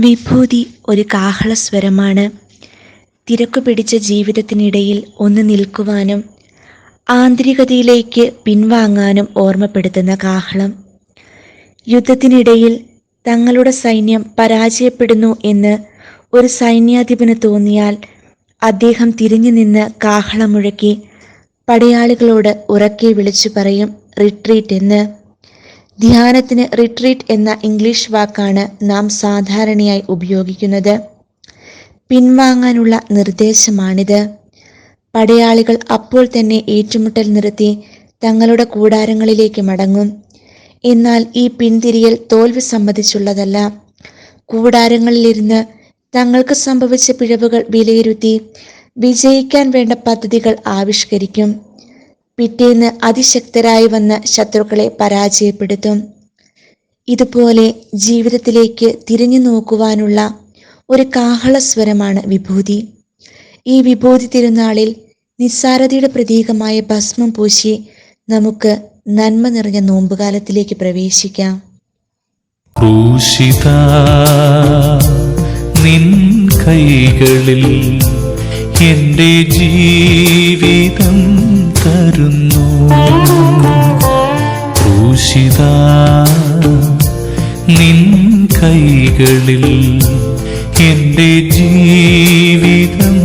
വിഭൂതി ഒരു കാഹളസ്വരമാണ്. തിരക്കുപിടിച്ച ജീവിതത്തിനിടയിൽ ഒന്ന് നിൽക്കുവാനും ആന്തരികതയിലേക്ക് പിൻവാങ്ങാനും ഓർമ്മപ്പെടുത്തുന്ന കാഹളം. യുദ്ധത്തിനിടയിൽ തങ്ങളുടെ സൈന്യം പരാജയപ്പെടുന്നു എന്ന് ഒരു സൈന്യാധിപന് തോന്നിയാൽ അദ്ദേഹം തിരിഞ്ഞു നിന്ന് കാഹളം മുഴക്കി പടയാളികളോട് ഉറക്കെ വിളിച്ചു പറയും റിട്രീറ്റ് എന്ന്. ധ്യാനത്തിന് റിട്രീറ്റ് എന്ന ഇംഗ്ലീഷ് വാക്കാണ് നാം സാധാരണയായി ഉപയോഗിക്കുന്നത്. പിൻവാങ്ങാനുള്ള നിർദ്ദേശമാണിത്. പടയാളികൾ അപ്പോൾ തന്നെ ഏറ്റുമുട്ടൽ നിർത്തി തങ്ങളുടെ കൂടാരങ്ങളിലേക്ക് മടങ്ങും. എന്നാൽ ഈ പിന്തിരിയൽ തോൽവി സംബന്ധിച്ചുള്ളതല്ല. കൂടാരങ്ങളിലിരുന്ന് തങ്ങൾക്ക് സംഭവിച്ച പിഴവുകൾ വിലയിരുത്തി വിജയിക്കാൻ വേണ്ട പദ്ധതികൾ ആവിഷ്കരിക്കും. പിറ്റേന്ന് അതിശക്തരായി വന്ന ശത്രുക്കളെ പരാജയപ്പെടുത്തും. ഇതുപോലെ ജീവിതത്തിലേക്ക് തിരിഞ്ഞു നോക്കുവാനുള്ള ഒരു കാഹളസ്വരമാണ് വിഭൂതി. ഈ വിഭൂതി തിരുനാളിൽ നിസ്സാരതയുടെ പ്രതീകമായ ഭസ്മം പൂശി നമുക്ക് നന്മ നിറഞ്ഞ നോമ്പുകാലത്തിലേക്ക് പ്രവേശിക്കാം. ക്രൂശിതാ നിൻ കൈകളിൽ എൻ്റെ ജീവിതം തരുന്നു. ക്രൂശിതാ നിൻ കൈകളിൽ എൻ്റെ ജീവിതം